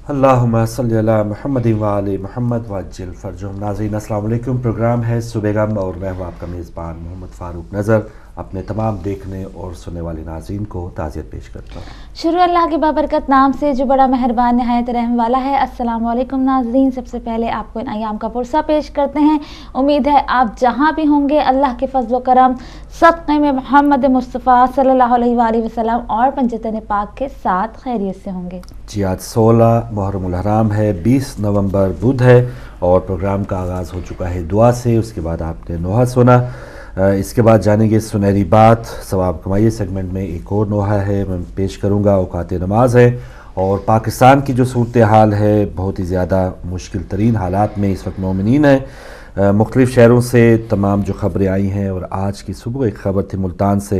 अल्लाहुम्मा सल्ली अला मुहम्मद व आले मुहम्मद वअज्जिल फरजहुम। नाज़रीन अस्सलाम वालेकुम। प्रोग्राम है सुबेगम और मैं हूँ आपका मेज़बान मोहम्मद फ़ारूक नज़र। अपने तमाम देखने और सुनने वाले नाज़रीन को ताज़ियत पेश करता हूँ। शुरू अल्लाह के बाबरकत नाम से जो बड़ा मेहरबान नहायत रहम वाला है। अस्सलाम वालेकुम नाज़रीन, सबसे पहले आपको इन अयाम का पुरसा पेश करते हैं। उम्मीद है आप जहाँ भी होंगे अल्लाह के फज़ल व करम सदक़े में मोहम्मद मुस्तफ़ा सल्लल्लाहु अलैहि वसल्लम और पंजतन पाक के साथ खैरियत से होंगे। जी, आज 16 मुहर्रमुल हराम है, 20 नवंबर बुध है और प्रोग्राम का आगाज़ हो चुका है दुआ से। उसके बाद आपने नोहा सुना, इसके बाद जानेंगे सुनहरी बात। सवाब कमाइए सेगमेंट में एक और नोहा है मैं पेश करूँगा। औकात नमाज है और पाकिस्तान की जो सूरत हाल है बहुत ही ज़्यादा मुश्किल तरीन हालात में इस वक्त मोमिनीन है। मुख्तलिफ़ शहरों से तमाम जो ख़बरें आई हैं और आज की सुबह एक ख़बर थी मुल्तान से,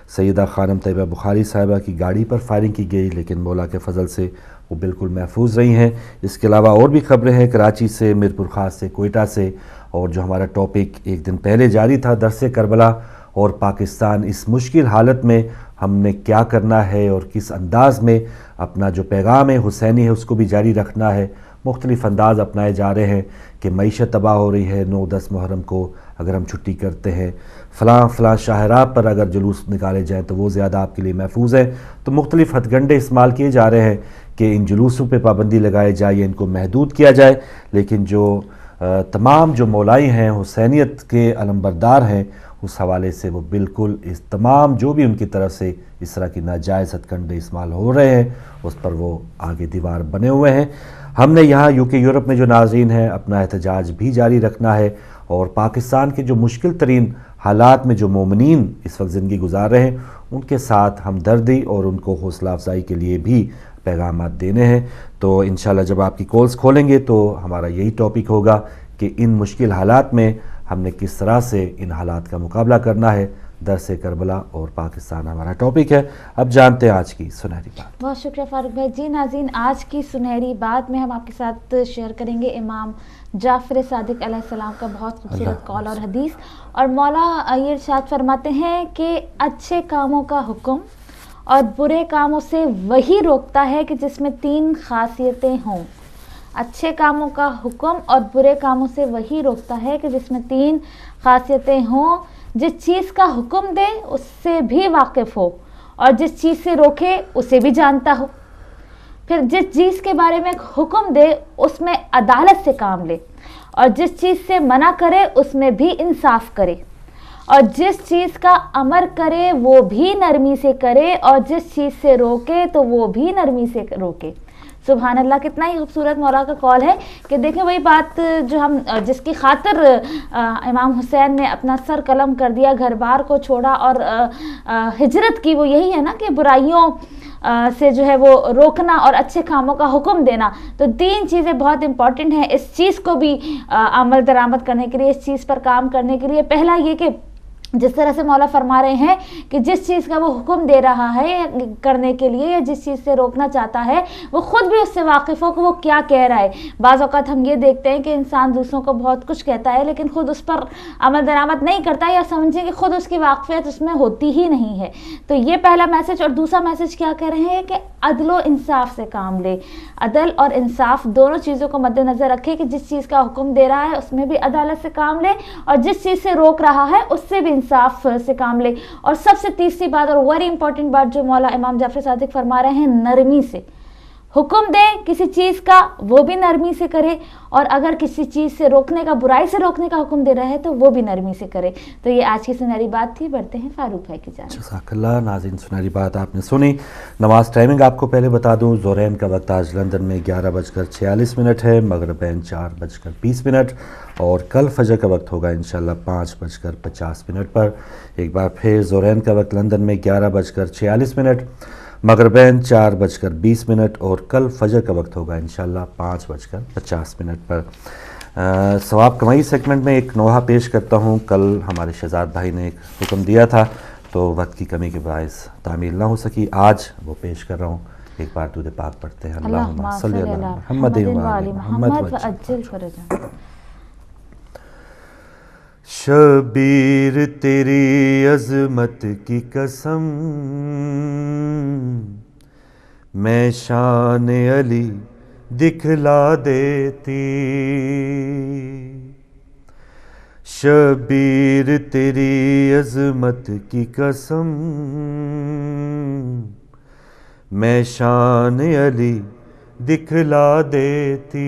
सैयदा खानम तैयबा बुखारी साहिबा की गाड़ी पर फायरिंग की गई, लेकिन मौला के फ़ज़ल से वो बिल्कुल महफूज रही हैं। इसके अलावा और भी ख़बरें हैं कराची से, मीरपुर ख़ास से, कोयटा से, और जो हमारा टॉपिक एक दिन पहले जारी था दरसे करबला और पाकिस्तान इस मुश्किल हालत में हमने क्या करना है और किस अंदाज़ में अपना जो पैगाम है हुसैनी है उसको भी जारी रखना है। मुख्तलिफ़ अंदाज़ अपनाए जा रहे हैं कि मईशत तबाह हो रही है। 9-10 मुहर्रम को अगर हम छुट्टी करते हैं, फ़लाँ शाहराह पर अगर जुलूस निकाले जाएँ तो वो ज़्यादा आपके लिए महफूज है। तो मुख्तलिफ़ हथगंडे इस्तेमाल किए जा रहे हैं कि इन जुलूसों पर पाबंदी लगाई जाए या इनको महदूद किया जाए, लेकिन जो तमाम जो मौलाई हैं हुसैनियत के अलमबरदार हैं उस हवाले से वो बिल्कुल इस तमाम जो भी उनकी तरफ से इस तरह की नाजायज़ हथकंडे इस्तेमाल हो रहे हैं उस पर वो आगे दीवार बने हुए हैं। हमने यहाँ यूके यूरोप में जो नाज़रीन हैं अपना एहतजाज भी जारी रखना है और पाकिस्तान के जो मुश्किल तरीन हालात में जो मोमिनीन इस वक्त ज़िंदगी गुजार रहे हैं उनके साथ हमदर्दी और उनको हौसला अफजाई के लिए भी पैगाम देने हैं। तो इंशाल्लाह जब आपकी कॉल्स खोलेंगे तो हमारा यही टॉपिक होगा कि इन मुश्किल हालात में हमने किस तरह से इन हालात का मुकाबला करना है। दरसे करबला और पाकिस्तान हमारा टॉपिक है। अब जानते हैं आज की सुनहरी बात। बहुत शुक्रिया फ़ारूक भाई। जी नाज़रीन, आज की सुनहरी बात में हम आपके साथ शेयर करेंगे इमाम जाफ़र सादिक अलैहिस्सलाम का बहुत खूबसूरत कौल और हदीस। और मौला ये इरशाद फरमाते हैं कि अच्छे कामों का हुक्म और बुरे कामों से वही रोकता है कि जिसमें 3 खासियतें हों। अच्छे कामों का हुक्म और बुरे कामों से वही रोकता है कि जिसमें 3 खासियतें हों। जिस चीज़ का हुक्म दे उससे भी वाकिफ़ हो और जिस चीज़ से रोके उसे भी जानता हो। फिर जिस चीज़ के बारे में हुक्म दे उसमें अदालत से काम ले और जिस चीज़ से मना करे उसमें भी इंसाफ करे और जिस चीज़ का अमर करे वो भी नरमी से करे और जिस चीज़ से रोके तो वो भी नरमी से रोके। सुभान अल्लाह, कितना ही खूबसूरत मौला का कॉल है कि देखें वही बात जो हम जिसकी खातिर इमाम हुसैन ने अपना सर कलम कर दिया, घर बार को छोड़ा और हिजरत की, वो यही है ना कि बुराइयों से जो है वो रोकना और अच्छे कामों का हुक्म देना। तो 3 चीज़ें बहुत इंपॉर्टेंट हैं इस चीज़ को भी अमल दरामद करने के लिए, इस चीज़ पर काम करने के लिए। पहला ये कि जिस तरह से मौला फरमा रहे हैं कि जिस चीज़ का वो हुक्म दे रहा है करने के लिए या जिस चीज़ से रोकना चाहता है वो खुद भी उससे वाकिफ़ हो कि वो क्या कह रहा है। बाज़ औक़ात हम ये देखते हैं कि इंसान दूसरों को बहुत कुछ कहता है लेकिन खुद उस पर अमल दरामद नहीं करता या समझें कि खुद उसकी वाक़फ़ियत उसमें होती ही नहीं है। तो ये पहला मैसेज। और दूसरा मैसेज क्या कह रहे हैं कि अदल व इंसाफ से काम ले। अदल और इंसाफ दोनों चीज़ों को मद्देनज़र रखे कि जिस चीज़ का हुक्म दे रहा है उसमें भी अदालत से काम ले और जिस चीज़ से रोक रहा है उससे भी इंसाफ से काम ले। और सबसे तीसरी बात और वेरी इंपॉर्टेंट बात जो मौला इमाम जाफ़र सादिक फरमा रहे हैं, नरमी से हुक्म दे किसी चीज़ का वो भी नरमी से करे और अगर किसी चीज़ से रोकने का, बुराई से रोकने का हुक्म दे रहा है तो वो भी नरमी से करे। तो ये आज की सुनहरी बात थी। बढ़ते हैं फ़ारूक भाई की जानिब। जज़ाकल्लाह। नाज़रीन, सुनहरी बात आपने सुनी। नमाज टाइमिंग आपको पहले बता दूं, ज़ोहरैन का वक्त आज लंदन में 11:46 है, मगरिबैन 4:20 और कल फजर का वक्त होगा इंशाल्लाह 5:50 पर। एक बार फिर ज़ोहरैन का वक्त लंदन में 11:46, मगरिबैन 4:20 और कल फजर का वक्त होगा इंशाल्लाह 5:50 पर। सवाब कमाई सेगमेंट में एक नोहा पेश करता हूँ। कल हमारे शहजाद भाई ने एक हुक्म दिया था तो वक्त की कमी के बायस तामील ना हो सकी, आज वो पेश कर रहा हूँ। एक बार दूध पाक पढ़ते हैं। अल्लाहुम्मा सल्ली अला मुहम्मद व आले मुहम्मद वअज्जिल फरजहम। शबीर तेरी अज़मत की कसम, मैं शान अली دکھلا دیتی. شبیر تیری عظمت کی قسم میں شان علی دکھلا دیتی.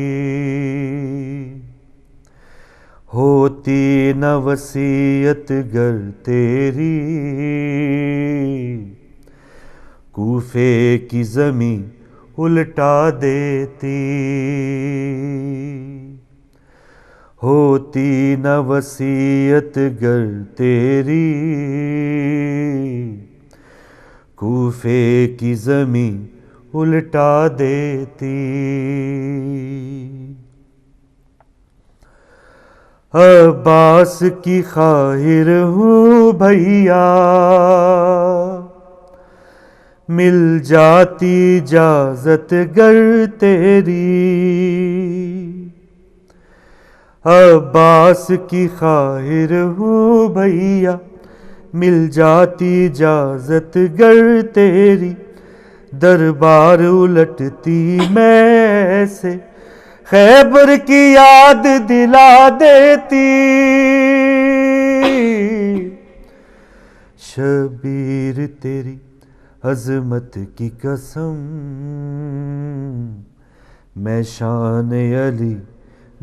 ہوتی نہ وصیت گر تیری کوفے کی زمین الٹا دیتی. ہوتی نہ وصیت گر تیری کوفے کی زمین الٹا دیتی. عباس کی خواہر ہوں بھیا مل جاتی اجازت گر تیری. عباس کی خواہر ہوں بھیا مل جاتی اجازت گر تیری. دربار الٹتی میں سے خیبر کی یاد دلا دیتی. شبیر تیری عظمت کی قسم میں شان علی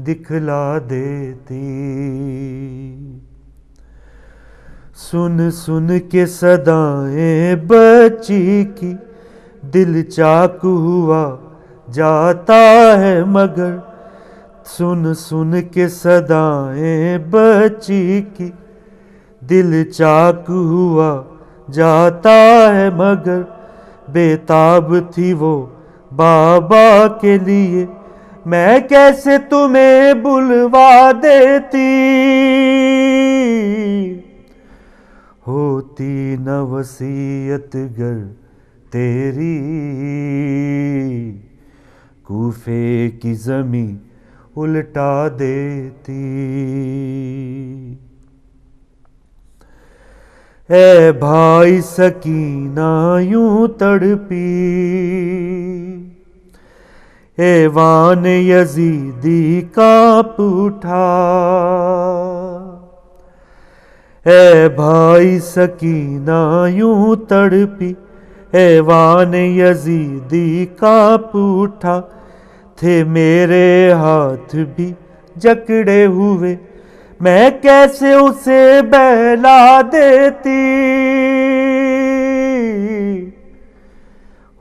دکھلا دیتی. سن سن کے صدائیں بچی کی دل چاک ہوا جاتا ہے مگر. سن سن کے صدائیں بچی کی دل چاک ہوا جاتا ہے مگر. بےتاب تھی وہ بابا کے لیے میں کیسے تمہیں بلوا دیتی. ہوتی نہ وصیت گر تیری کوفے کی زمین الٹا دیتی. اے بھائی سکینہ یوں تڑپی ایوان یزیدی کانپ اٹھا. اے بھائی سکینہ یوں تڑپی ایوان یزیدی کانپ اٹھا. تھے میرے ہاتھ بھی جکڑے ہوئے میں کیسے اسے بہلا دیتی.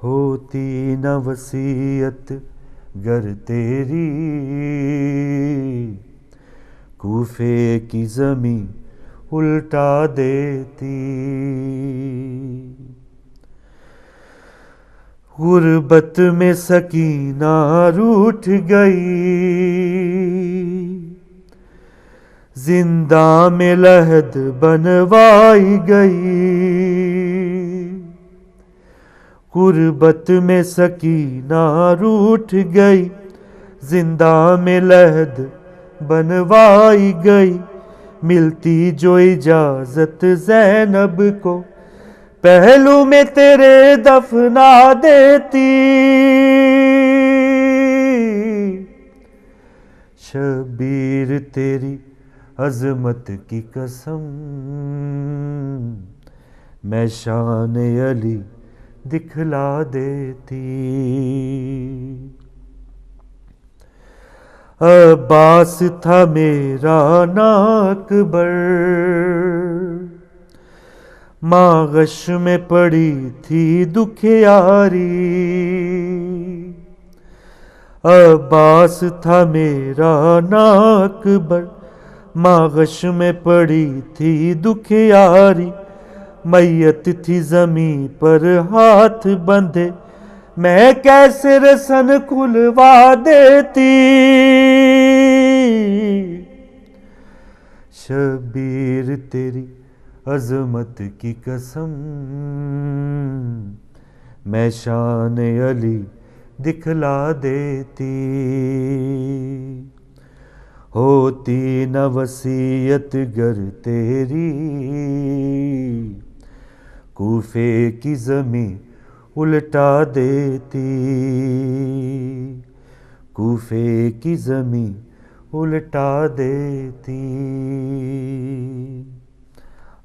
ہوتی نہ وصیت گر تیری کوفے کی زمین الٹا دیتی. غربت میں سکینہ روٹھ گئی زندہ میں لحد بنوائی گئی. غربت میں سکینہ روٹھ گئی زندہ میں لحد بنوائی گئی. ملتی جو اجازت زینب کو پہلو میں تیرے دفنا دیتی. شبیر تیری عظمت کی قسم میں شان علی دکھلا دیتی. عباس تھا میرا نام اکبر ماں غش میں پڑی تھی دکھیاری. عباس تھا میرا نام اکبر ماں غش میں پڑی تھی دکھیاری. میت تھی زمین پر ہاتھ بندھے میں کیسے رسن کھلوا دیتی. شبیر تیری عظمت کی قسم میں شان علی دکھلا دیتی. ہوتی نہ وصیت گر تیری کوفے کی زمین الٹا دیتی. کوفے کی زمین الٹا دیتی.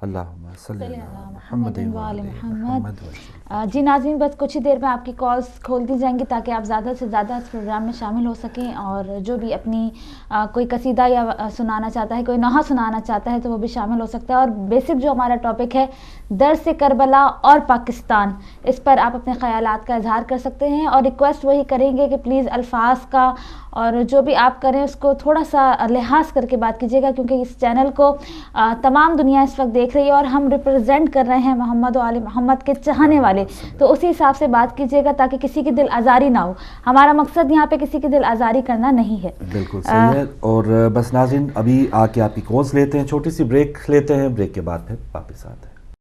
اللہم صلی اللہ محمد وعلی محمد. جی ناظرین، بس کچھ ہی دیر میں آپ کی کالز کھول دی جائیں گی تاکہ آپ زیادہ سے زیادہ اس پروگرام میں شامل ہو سکیں، اور جو بھی اپنی کوئی قصیدہ یا سنانا چاہتا ہے، کوئی نوحہ سنانا چاہتا ہے تو وہ بھی شامل ہو سکتا ہے. اور بیسک جو ہمارا ٹاپک ہے درس کربلا اور پاکستان، اس پر آپ اپنے خیالات کا اظہار کر سکتے ہیں. اور ریکویسٹ وہی کریں گے کہ پلیز الفاظ کا اور جو بھی آپ کریں اس کو تھوڑا سا لحاظ کر کے بات کیجیے گا، کیونکہ اس چینل کو تمام دنیا اس وقت دیکھ رہی ہے اور ہم ریپرزینٹ کر رہے ہیں محمد و آل محمد کے چاہنے والے. تو اسی حساب سے بات کیجیے گا تاکہ کسی کی دل آزاری نہ ہو. ہمارا مقصد یہاں پہ کسی کی دل آزاری کرنا نہیں ہے. بالکل صحیح ہے. اور بس ناظرین ابھی آ کے آپ کی کالز لیتے ہیں، چھوٹی سی بریک لیتے ہیں، بریک کے بعد پھر واپس آتے ہیں.